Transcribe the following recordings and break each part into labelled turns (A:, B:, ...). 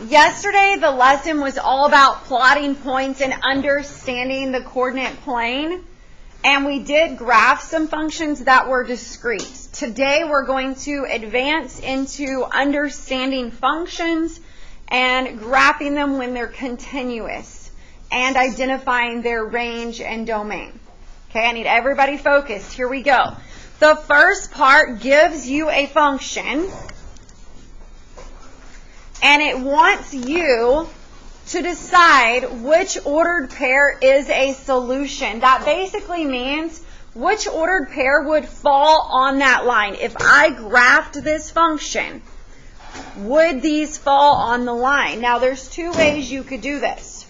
A: Yesterday, the lesson was all about plotting points and understanding the coordinate plane. And we did graph some functions that were discrete. Today, we're going to advance into understanding functions and graphing them when they're continuous and identifying their range and domain. Okay, I need everybody focused. Here we go. The first part gives you a function, and it wants you to decide which ordered pair is a solution. That basically means which ordered pair would fall on that line. If I graphed this function, would these fall on the line? Now, there's two ways you could do this.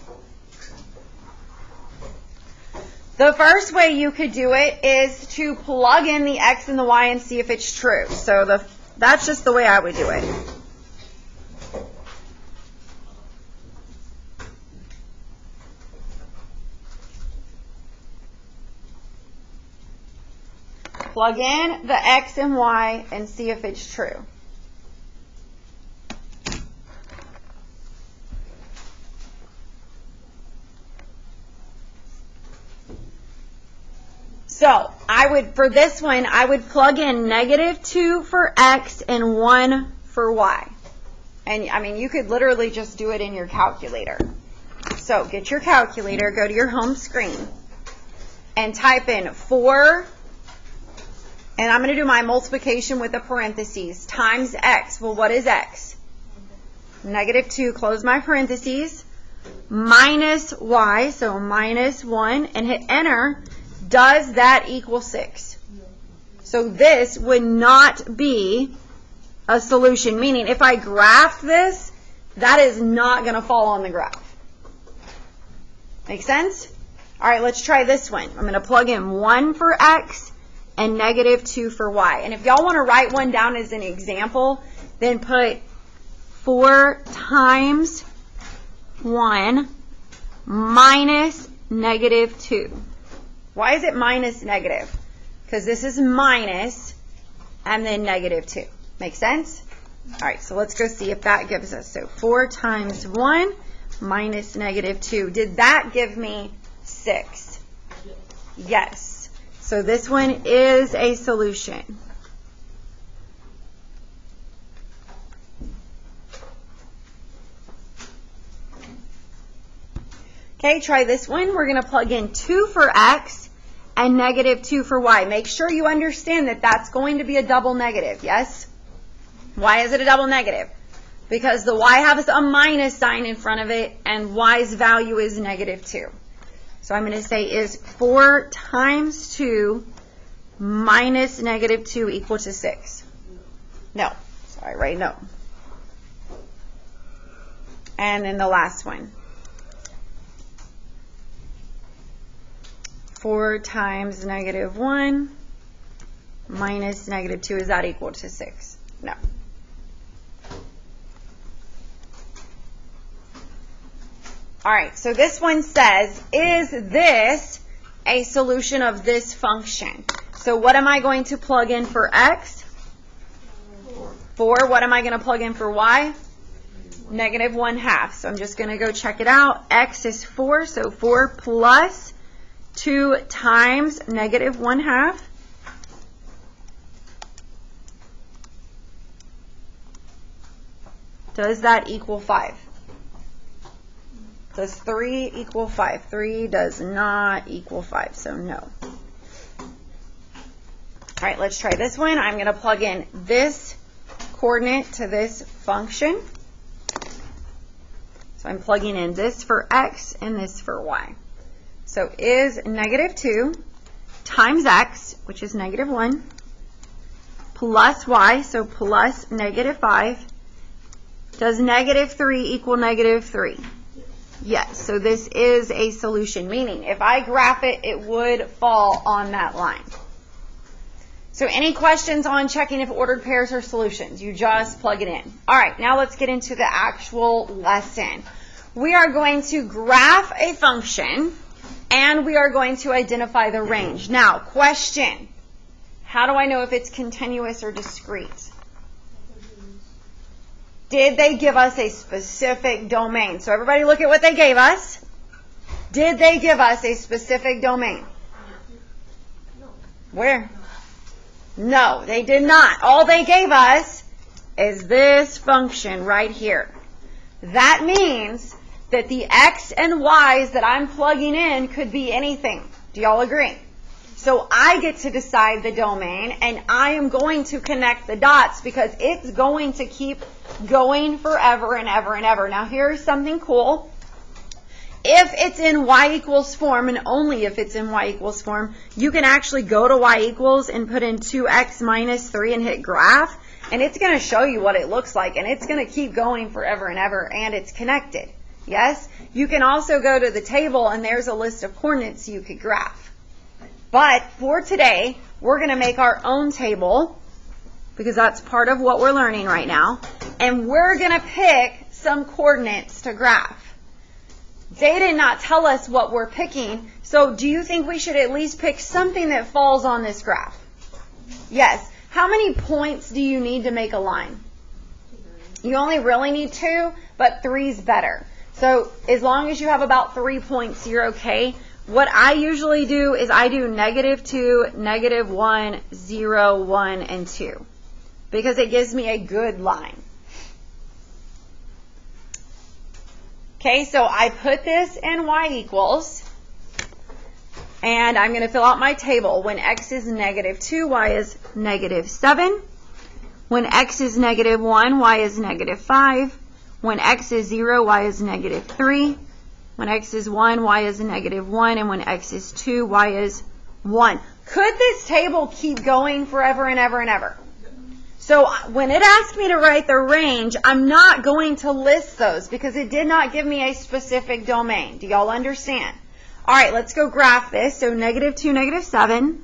A: The first way you could do it is to plug in the x and the y and see if it's true. So that's just the way I would do it. Plug in the x and y and see if it's true. So, for this one, I would plug in -2 for x and 1 for y. And, I mean, you could literally just do it in your calculator. So, get your calculator, go to your home screen, and type in 4, and I'm going to do my multiplication with the parentheses, times x. Well, what is x? -2, close my parentheses, minus y, so -1, and hit enter. Does that equal 6? So this would not be a solution, meaning if I graph this, that is not going to fall on the graph. Make sense? All right, let's try this one. I'm going to plug in 1 for x and -2 for y. And if y'all want to write one down as an example, then put 4 times 1 minus -2. Why is it minus negative? Because this is minus and then -2. Make sense? All right, so let's go see if that gives us. So 4 times 1 minus -2. Did that give me 6? Yes. So this one is a solution. Okay, try this one. We're going to plug in 2 for x and -2 for y. Make sure you understand that that's going to be a double negative, yes? Why is it a double negative? Because the y has a minus sign in front of it, and y's value is -2. So I'm going to say, is 4 times 2 minus -2 equal to 6? No. Sorry, right? No. And then the last one. 4 times -1 minus -2, is that equal to 6? No. All right, so this one says, is this a solution of this function? So what am I going to plug in for x? 4. What am I going to plug in for y? -1/2. So I'm just going to go check it out. X is 4, so 4 plus 2 times -1/2. Does that equal 5? Does 3 equal 5? 3 does not equal 5, so no. All right, let's try this one. I'm going to plug in this coordinate to this function. So I'm plugging in this for x and this for y. So is -2 times x, which is -1, plus y, so plus -5. Does -3 equal -3? Yes, so this is a solution, meaning if I graph it, it would fall on that line. So any questions on checking if ordered pairs are solutions? You just plug it in. All right, now let's get into the actual lesson. We are going to graph a function, and we are going to identify the range. Now, question, how do I know if it's continuous or discrete? Did they give us a specific domain? So everybody look at what they gave us. Did they give us a specific domain? Where? No, they did not. All they gave us is this function right here. That means that the x and y's that I'm plugging in could be anything. Do y'all agree? So I get to decide the domain, and I am going to connect the dots because it's going to keep going forever and ever and ever. Now here's something cool. If it's in y equals form, and only if it's in y equals form, you can actually go to y equals and put in 2x minus 3 and hit graph, and it's going to show you what it looks like, and it's going to keep going forever and ever, and it's connected. Yes? You can also go to the table, and there's a list of coordinates you could graph. But for today, we're going to make our own table, because that's part of what we're learning right now, and we're going to pick some coordinates to graph. They did not tell us what we're picking, so do you think we should at least pick something that falls on this graph? Yes. How many points do you need to make a line? You only really need 2, but 3 is better. So as long as you have about 3 points, you're okay. What I usually do is I do -2, -1, 0, 1, and 2, because it gives me a good line. Okay, so I put this in y equals, and I'm going to fill out my table. When x is -2, y is -7. When x is -1, y is -5. When x is 0, y is -3. When x is 1, y is -1. And when x is 2, y is 1. Could this table keep going forever and ever and ever? So when it asked me to write the range, I'm not going to list those because it did not give me a specific domain. Do y'all understand? All right, let's go graph this. So -2, -7.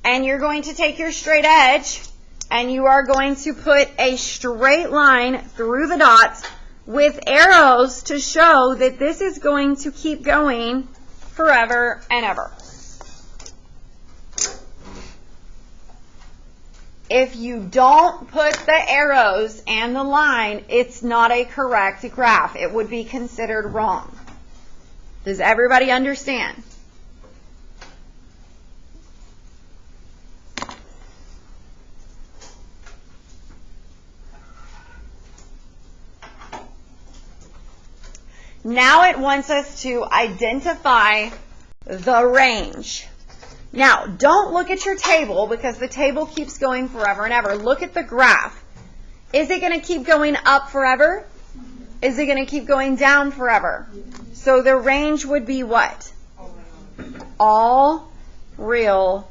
A: And you're going to take your straight edge, and you are going to put a straight line through the dots with arrows to show that this is going to keep going forever and ever. If you don't put the arrows and the line, it's not a correct graph. It would be considered wrong. Does everybody understand? Now it wants us to identify the range. Now, don't look at your table because the table keeps going forever and ever. Look at the graph. Is it going to keep going up forever? Is it going to keep going down forever? So the range would be what? All real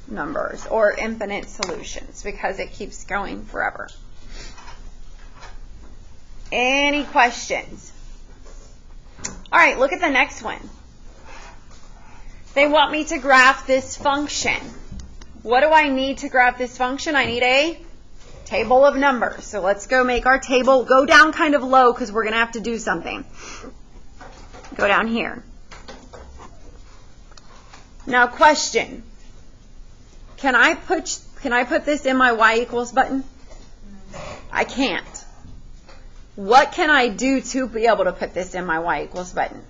A: numbers or infinite solutions because it keeps going forever. Any questions? All right, look at the next one. They want me to graph this function. What do I need to graph this function? I need a table of numbers. So let's go make our table. Go down kind of low because we're going to have to do something. Go down here. Now question. Can I put this in my y equals button? I can't. What can I do to be able to put this in my y equals button?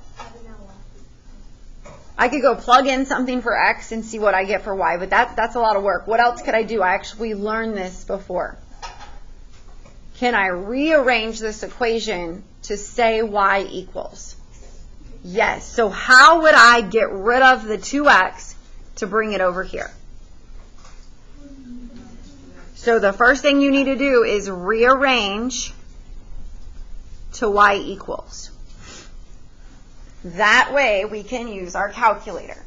A: I could go plug in something for x and see what I get for y, but that's a lot of work. What else could I do? I actually learned this before. Can I rearrange this equation to say y equals? Yes. So how would I get rid of the 2x to bring it over here? So the first thing you need to do is rearrange to y equals. That way we can use our calculator.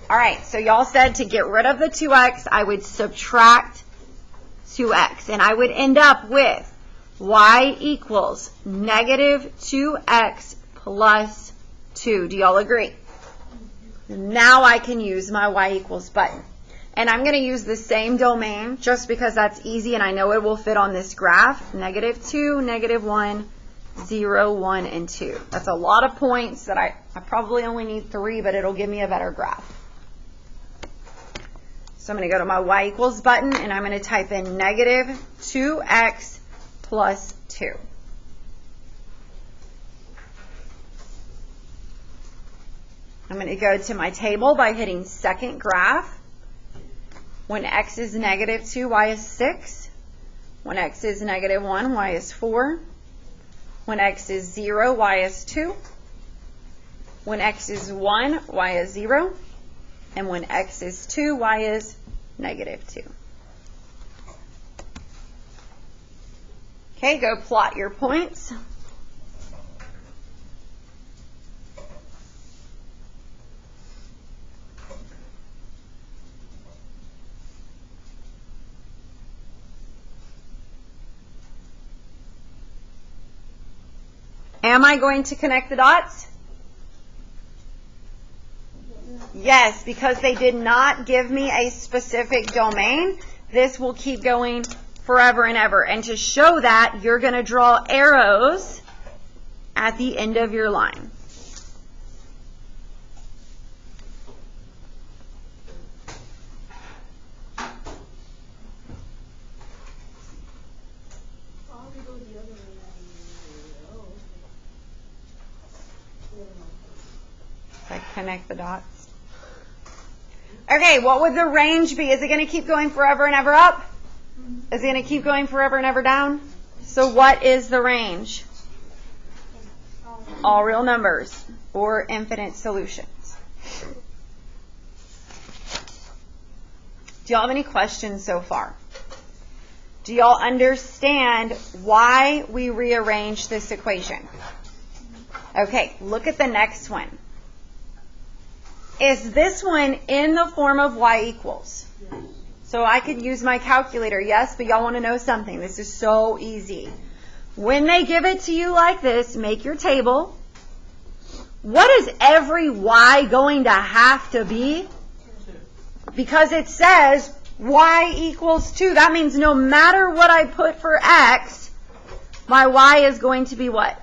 A: All right, so y'all said to get rid of the 2x, I would subtract 2x, and I would end up with y equals -2x plus 2. Do y'all agree? Now I can use my y equals button. And I'm going to use the same domain just because that's easy and I know it will fit on this graph. -2, -1, 0, 1, and 2. That's a lot of points that I probably only need 3, but it'll give me a better graph. So I'm going to go to my y equals button and I'm going to type in -2x plus 2. I'm going to go to my table by hitting second graph. When x is -2, y is 6. When x is -1, y is 4. When x is 0, y is 2. When x is 1, y is 0. And when x is 2, y is -2. Okay, go plot your points. Am I going to connect the dots? Yes, because they did not give me a specific domain. This will keep going forever and ever. And to show that, you're going to draw arrows at the end of your line. Connect the dots. Okay, what would the range be? Is it going to keep going forever and ever up? Is it going to keep going forever and ever down? So what is the range? All real numbers or infinite solutions. Do y'all have any questions so far? Do y'all understand why we rearranged this equation? Okay, look at the next one. Is this one in the form of y equals? Yes. So I could use my calculator, yes, but y'all want to know something. This is so easy. When they give it to you like this, make your table. What is every y going to have to be? 2. Because it says y equals 2. That means no matter what I put for x, my y is going to be what?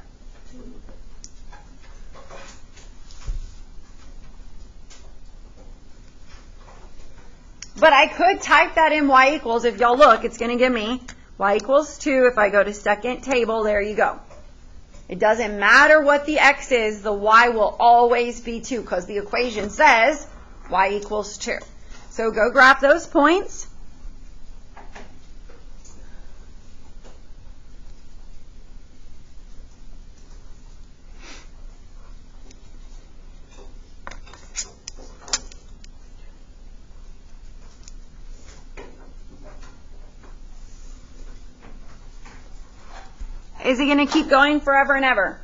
A: But I could type that in y equals. If y'all look, it's going to give me y equals 2. If I go to second table, there you go. It doesn't matter what the x is, the y will always be 2 because the equation says y equals 2. So go graph those points. Is it going to keep going forever and ever?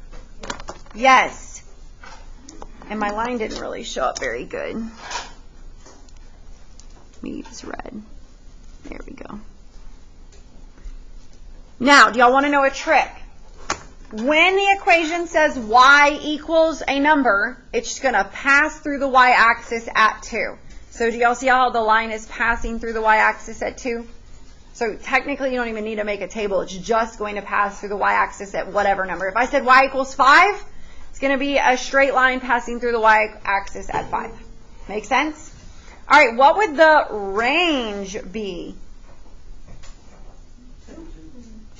A: Yes. And my line didn't really show up very good. Let me use red. There we go. Now, do y'all want to know a trick? When the equation says y equals a number, it's just going to pass through the y-axis at 2. So do y'all see how the line is passing through the y-axis at 2? So technically, you don't even need to make a table. It's just going to pass through the y-axis at whatever number. If I said y equals 5, it's going to be a straight line passing through the y-axis at 5. Make sense? All right, what would the range be?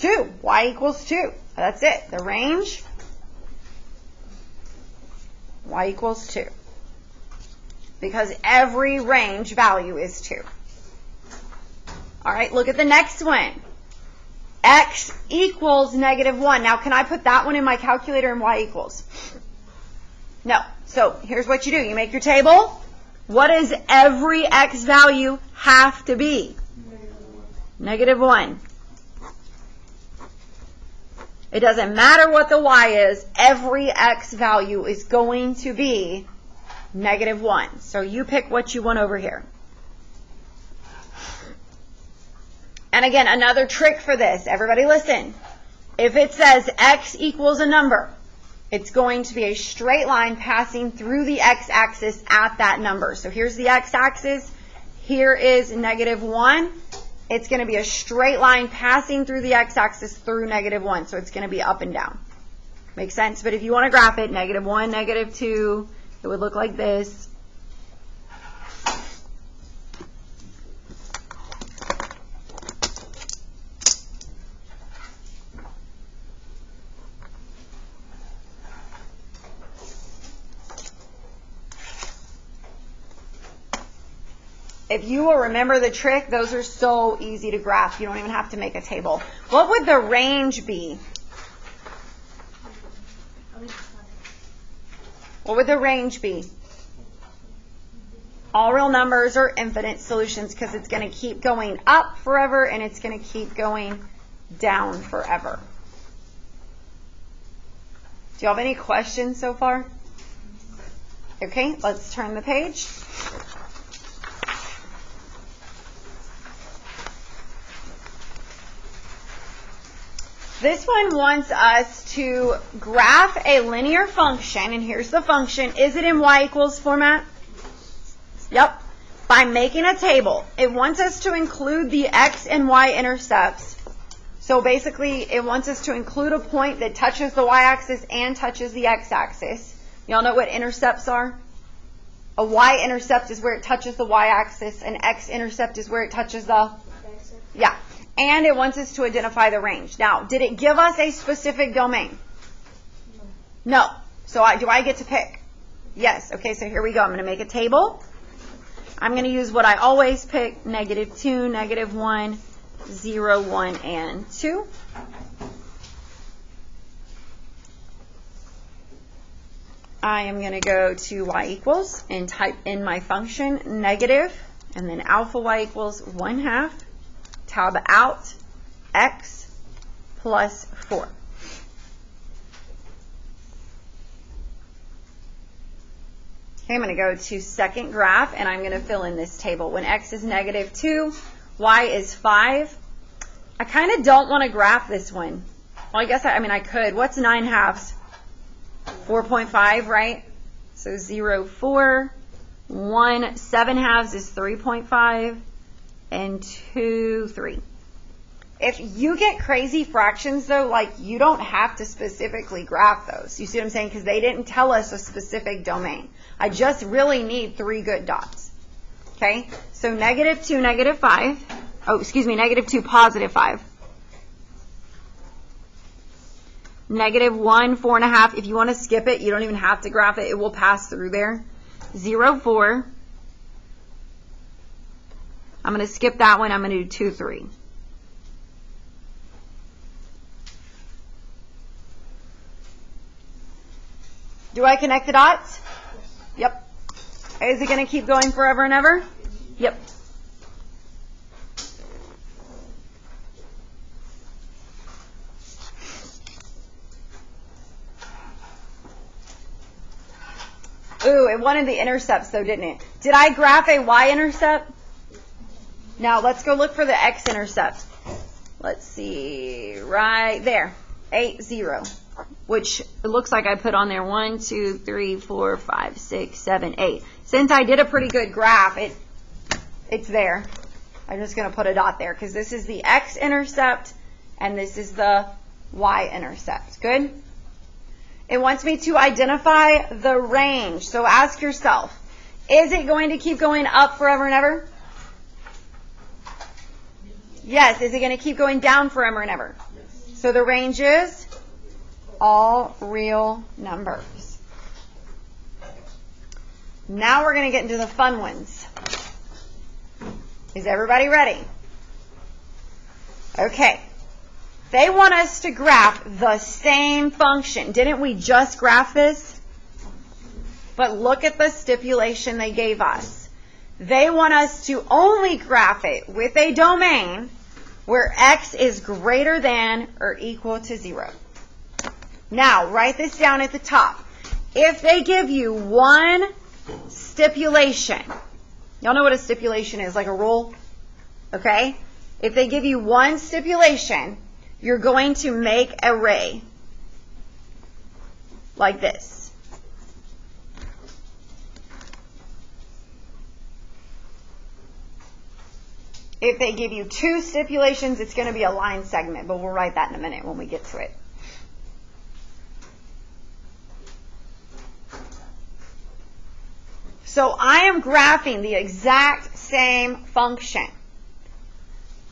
A: 2. Y equals 2. That's it. The range, y equals 2. Because every range value is 2. All right, look at the next one. X equals -1. Now, can I put that one in my calculator and y equals? No. So here's what you do. You make your table. What does every x value have to be? -1. It doesn't matter what the y is. Every x value is going to be -1. So you pick what you want over here. And again, another trick for this. Everybody listen. If it says x equals a number, it's going to be a straight line passing through the x-axis at that number. So here's the x-axis. Here is negative 1. It's going to be a straight line passing through the x-axis through negative 1. So it's going to be up and down. Makes sense? But if you want to graph it, negative 1, negative 2, it would look like this. If you will remember the trick, those are so easy to graph. You don't even have to make a table. What would the range be? What would the range be? All real numbers or infinite solutions, because it's going to keep going up forever and it's going to keep going down forever. Do you have any questions so far? Okay, let's turn the page. This one wants us to graph a linear function, and here's the function. Is it in y equals format? Yep. By making a table. It wants us to include the x and y intercepts. So basically, it wants us to include a point that touches the y-axis and touches the x-axis. Y'all know what intercepts are? A y-intercept is where it touches the y-axis. An x-intercept is where it touches the... Yeah. And it wants us to identify the range. Now, did it give us a specific domain? No. So do I get to pick? Yes. Okay, so here we go. I'm going to make a table. I'm going to use what I always pick, negative 2, negative 1, 0, 1, and 2. I am going to go to y equals and type in my function negative, and then alpha y equals 1/2. Tab out x plus 4. Okay, I'm going to go to second graph, and I'm going to fill in this table. When x is negative 2, y is 5. I kind of don't want to graph this one. Well, I guess I could. What's 9 halves? 4.5, right? So 0, 4. 1, 7 halves is 3.5. And 2, 3. If you get crazy fractions, though, like, you don't have to specifically graph those. You see what I'm saying? Because they didn't tell us a specific domain. I just really need 3 good dots. Okay? So negative 2, negative 5. Oh, excuse me, negative 2, positive 5. Negative 1, 4.5. If you want to skip it, you don't even have to graph it. It will pass through there. 0, 4. I'm going to skip that one. I'm going to do 2, 3. Do I connect the dots? Yep. Is it going to keep going forever and ever? Yep. Ooh, it wanted the intercepts though, didn't it? Did I graph a y-intercept? Now, let's go look for the x-intercept. Let's see, right there, 8, 0, which it looks like I put on there 1, 2, 3, 4, 5, 6, 7, 8. Since I did a pretty good graph, it's there. I'm just going to put a dot there because this is the x-intercept and this is the y-intercept. Good? It wants me to identify the range. So ask yourself, is it going to keep going up forever and ever? Yes. Is it going to keep going down forever and ever? Yes. So the range is all real numbers. Now we're going to get into the fun ones. Is everybody ready? Okay. They want us to graph the same function. Didn't we just graph this? But look at the stipulation they gave us. They want us to only graph it with a domain where x is greater than or equal to 0. Now, write this down at the top. If they give you one stipulation, y'all know what a stipulation is, like a rule? Okay? If they give you one stipulation, you're going to make an array like this. If they give you 2 stipulations, it's going to be a line segment, but we'll write that in a minute when we get to it. So I am graphing the exact same function.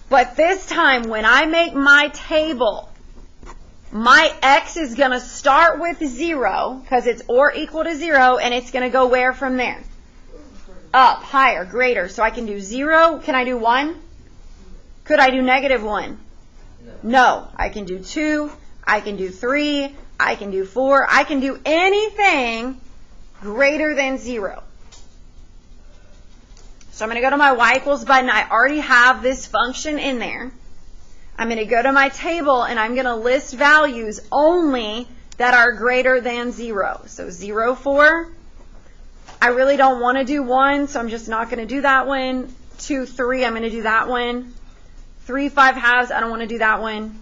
A: But this time when I make my table, my x is going to start with 0 because it's or equal to 0, and it's going to go where from there? Up, higher, greater. So I can do 0. Can I do 1? Could I do -1? No. I can do 2. I can do 3. I can do 4. I can do anything greater than 0. So I'm going to go to my y equals button. I already have this function in there. I'm going to go to my table, and I'm going to list values only that are greater than 0. So 0, 4. I really don't want to do 1, so I'm just not going to do that one. 2, 3, I'm going to do that one. 3, 5 halves, I don't want to do that one.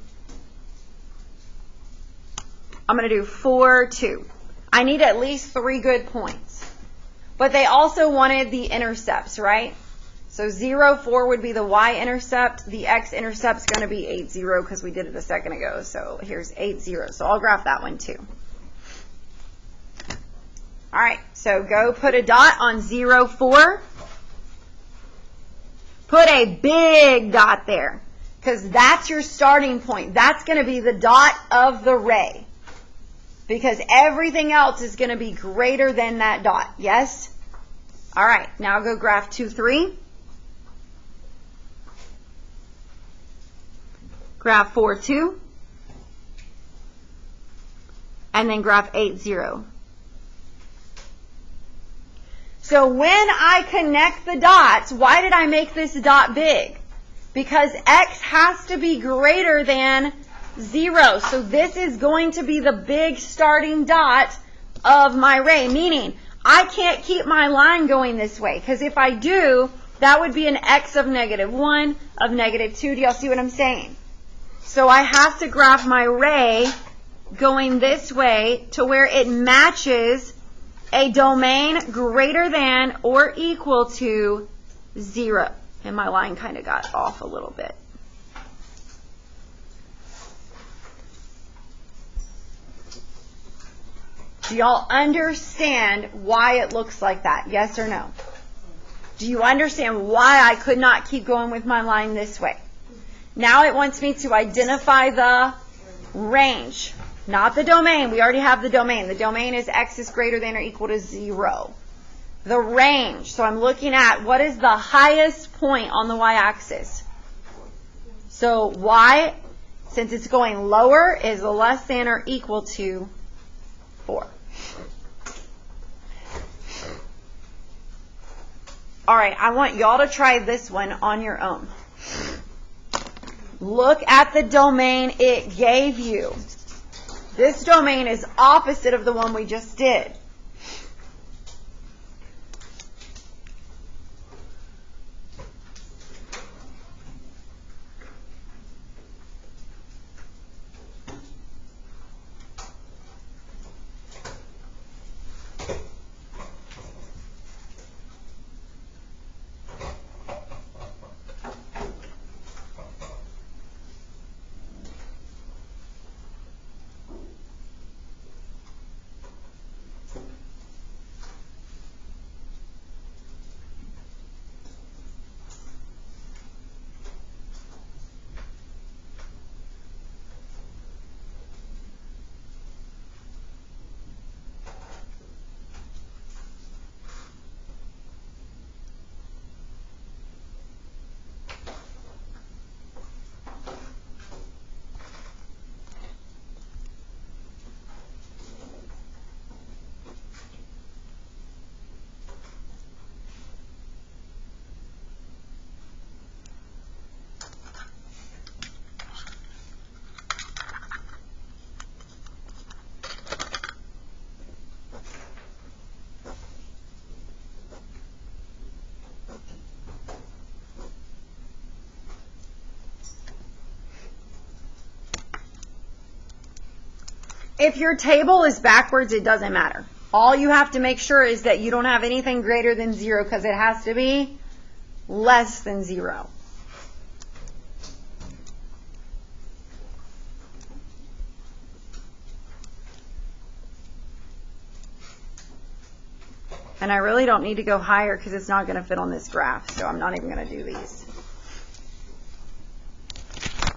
A: I'm going to do 4, 2. I need at least 3 good points. But they also wanted the intercepts, right? So 0, 4 would be the y-intercept. The x-intercept's going to be 8, 0 because we did it a second ago. So here's 8, 0. So I'll graph that one too. All right, so go put a dot on 0, 4. Put a big dot there because that's your starting point. That's going to be the dot of the ray because everything else is going to be greater than that dot. Yes? All right, now go graph 2, 3. Graph 4, 2. And then graph 8, 0. So when I connect the dots, why did I make this dot big? Because x has to be greater than 0. So this is going to be the big starting dot of my ray, meaning I can't keep my line going this way, because if I do, that would be an x of -1, of -2. Do y'all see what I'm saying? So I have to graph my ray going this way to where it matches a domain greater than or equal to 0. And my line kind of got off a little bit. Do y'all understand why it looks like that? Yes or no? Do you understand why I could not keep going with my line this way? Now it wants me to identify the range, not the domain. We already have the domain. The domain is x is greater than or equal to 0. The range, so I'm looking at what is the highest point on the y-axis. So y, since it's going lower, is less than or equal to 4. All right, I want y'all to try this one on your own. Look at the domain it gave you. This domain is opposite of the one we just did. If your table is backwards, it doesn't matter. All you have to make sure is that you don't have anything greater than 0 because it has to be less than 0. And I really don't need to go higher because it's not going to fit on this graph, so I'm not even going to do these.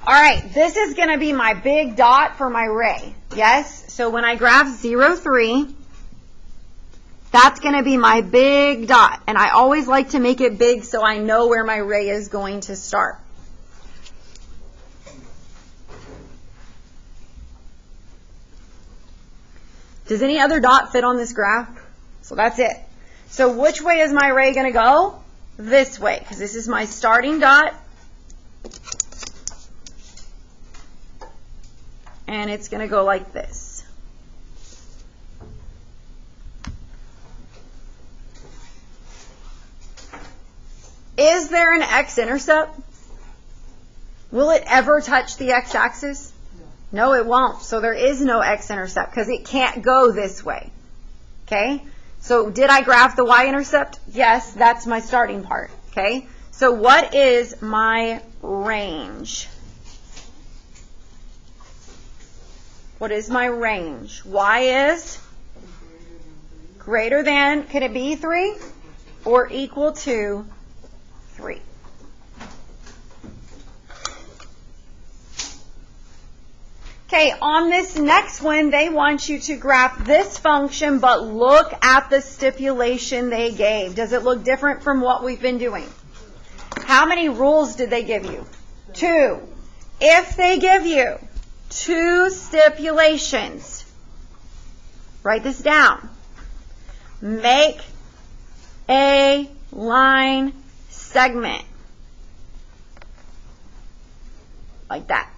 A: All right, this is going to be my big dot for my ray. Yes? So when I graph 0, 3, that's going to be my big dot. And I always like to make it big so I know where my ray is going to start. Does any other dot fit on this graph? So that's it. So which way is my ray going to go? This way, because this is my starting dot. And it's going to go like this. Is there an x-intercept? Will it ever touch the x-axis? No, it won't. So there is no x-intercept because it can't go this way. Okay? So did I graph the y-intercept? Yes, that's my starting part. Okay? So what is my range? What is my range? Y is greater than, can it be 3? Or equal to 3. Okay, on this next one, they want you to graph this function, but look at the stipulation they gave. Does it look different from what we've been doing? How many rules did they give you? 2. If they give you 2 stipulations, write this down. Make a line segment. Like that.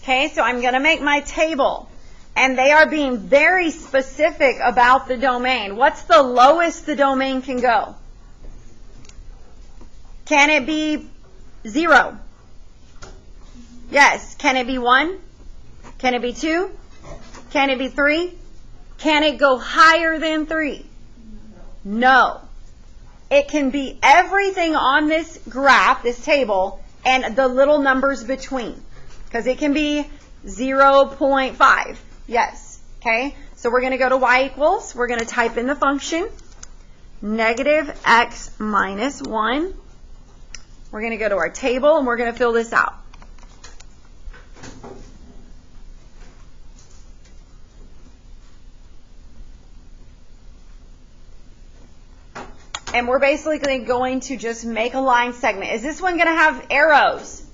A: Okay, so I'm going to make my table. And they are being very specific about the domain. What's the lowest the domain can go? Can it be 0? Yes. Can it be 1? Can it be 2? Can it be 3? Can it go higher than 3? No. It can be everything on this graph, this table, and the little numbers between. Because it can be 0.5. Yes. Okay? So we're going to go to y equals. We're going to type in the function. Negative x minus 1. We're going to go to our table and we're going to fill this out. And we're basically going to just make a line segment. Is this one going to have arrows?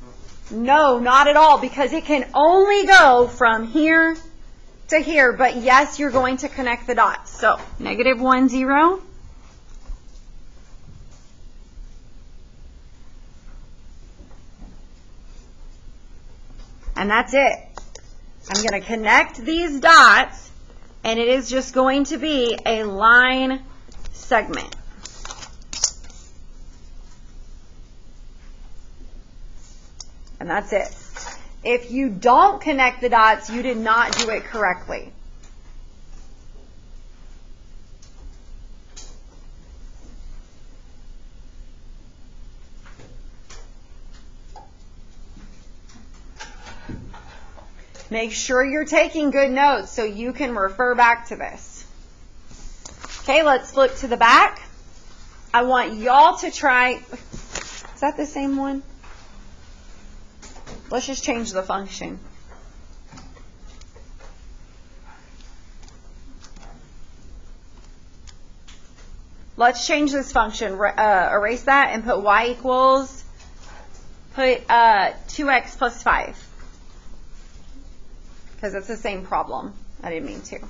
A: No, not at all, because it can only go from here to here. But yes, you're going to connect the dots. So, negative 1, 0. And that's it. I'm going to connect these dots, and it is just going to be a line segment. And that's it. If you don't connect the dots, you did not do it correctly. Make sure you're taking good notes so you can refer back to this. Okay, let's flip to the back. I want y'all to try, is that the same one? Let's just change the function. Let's change this function. Erase that and put y equals, put 2x plus 5. Because it's the same problem. I didn't mean to.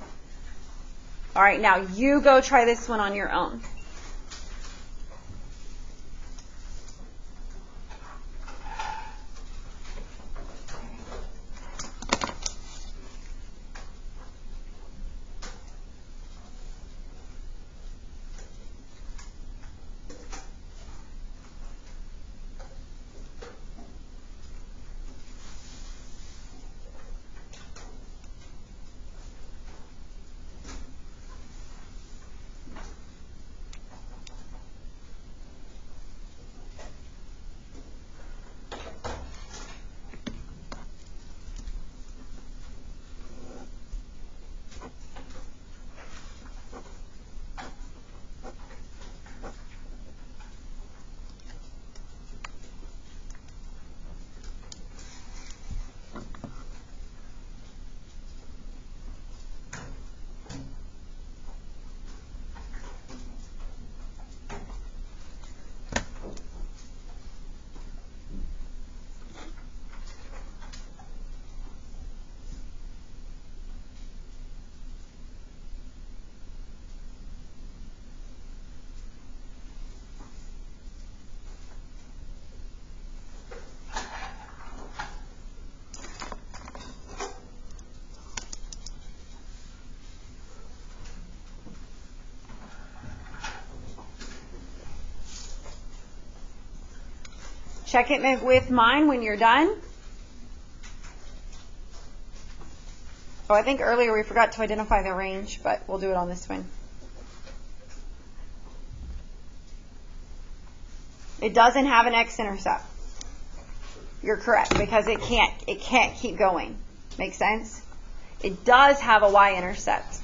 A: All right, now you go try this one on your own. Check it with mine when you're done. Oh, I think earlier we forgot to identify the range, but we'll do it on this one. It doesn't have an x-intercept. You're correct, because it can't keep going. Make sense? It does have a y-intercept.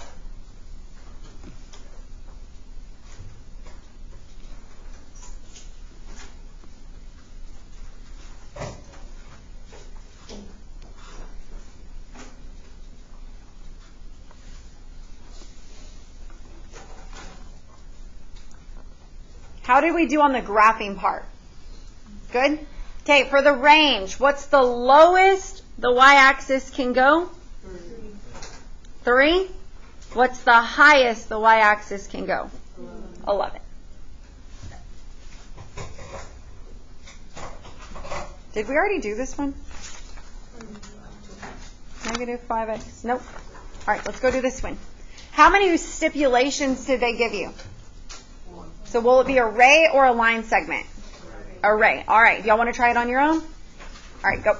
A: How did we do on the graphing part? Good? Okay, for the range, what's the lowest the y-axis can go? 3. What's the highest the y-axis can go? 11. Did we already do this one? Negative 5x. Nope. All right, let's go do this one. How many stipulations did they give you? So will it be array or a line segment? Array. All right. Y'all want to try it on your own? All right, go.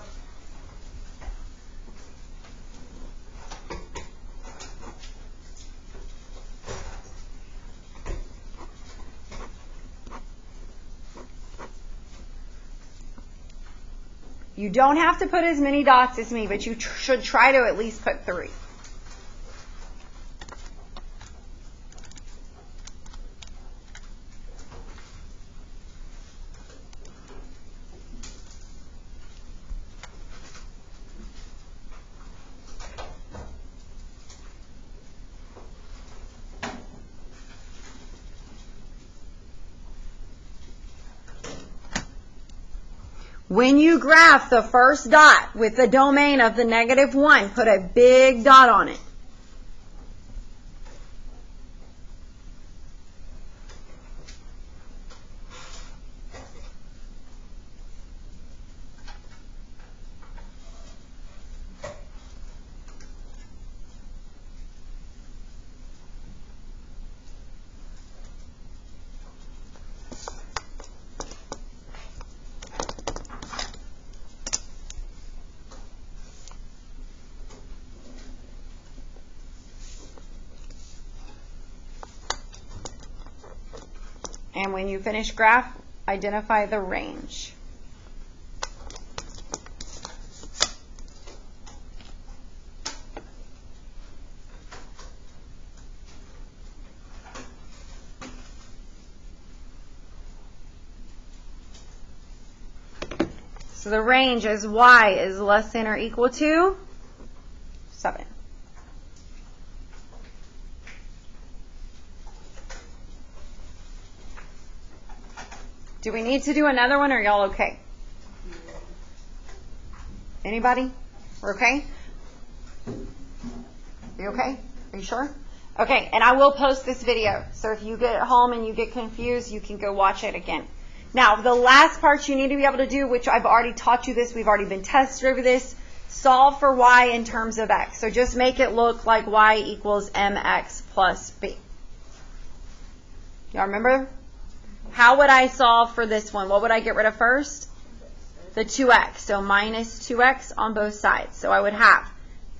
A: You don't have to put as many dots as me, but you should try to at least put 3. When you graph the first dot with the domain of the -1, put a big dot on it. And when you finish graph, identify the range. So the range is y is less than or equal to 7. Do we need to do another one, or are y'all okay? Anybody? We're okay? You okay? Are you sure? Okay, and I will post this video. So if you get home and you get confused, you can go watch it again. Now, the last part you need to be able to do, which I've already taught you this, we've already been tested over this, solve for y in terms of x. So just make it look like y equals mx plus b. Y'all remember? How would I solve for this one? What would I get rid of first? The 2x. So minus 2x on both sides. So I would have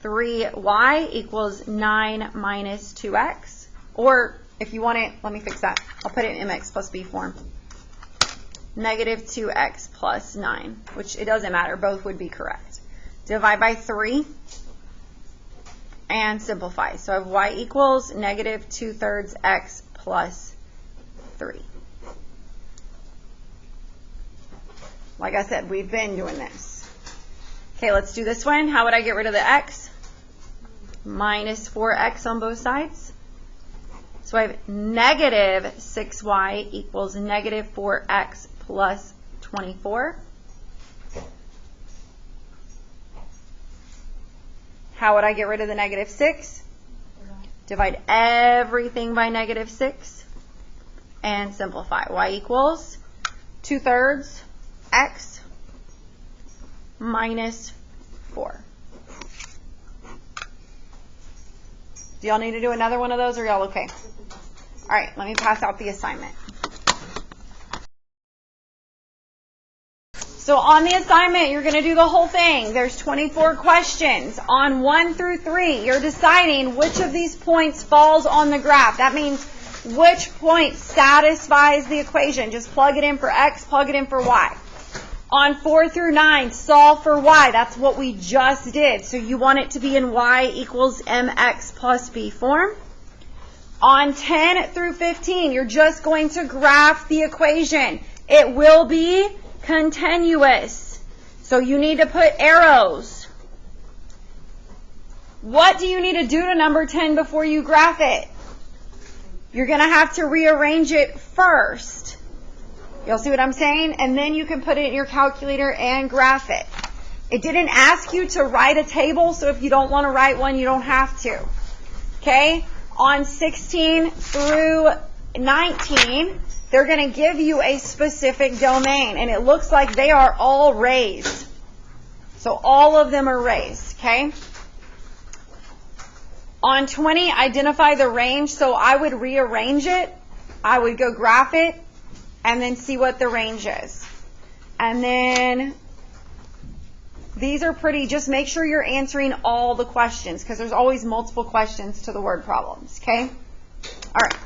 A: 3y equals 9 minus 2x. Or if you want it, let me fix that. I'll put it in mx plus b form. Negative 2x plus 9, which it doesn't matter. Both would be correct. Divide by 3 and simplify. So I have y equals negative 2/3 x plus 3. Like I said, we've been doing this. Okay, let's do this one. How would I get rid of the x? Minus 4x on both sides. So I have negative 6y equals negative 4x plus 24. How would I get rid of the negative 6? Divide everything by negative 6 and simplify. Y equals 2/3 x minus 4. Do y'all need to do another one of those, or y'all okay? All right, let me pass out the assignment. So on the assignment, you're going to do the whole thing. There's 24 questions. On 1 through 3, you're deciding which of these points falls on the graph. That means which point satisfies the equation. Just plug it in for x, plug it in for y. On 4 through 9, solve for y. That's what we just did. So you want it to be in y equals mx plus b form. On 10 through 15, you're just going to graph the equation. It will be continuous. So you need to put arrows. What do you need to do to number 10 before you graph it? You're going to have to rearrange it first. You'll see what I'm saying? And then you can put it in your calculator and graph it. It didn't ask you to write a table, so if you don't want to write one, you don't have to. Okay? On 16 through 19, they're going to give you a specific domain, and it looks like they are all raised. So all of them are raised, okay? On 20, identify the range, so I would rearrange it. I would go graph it, and then see what the range is. And then these are pretty, just make sure you're answering all the questions, because there's always multiple questions to the word problems, okay? All right.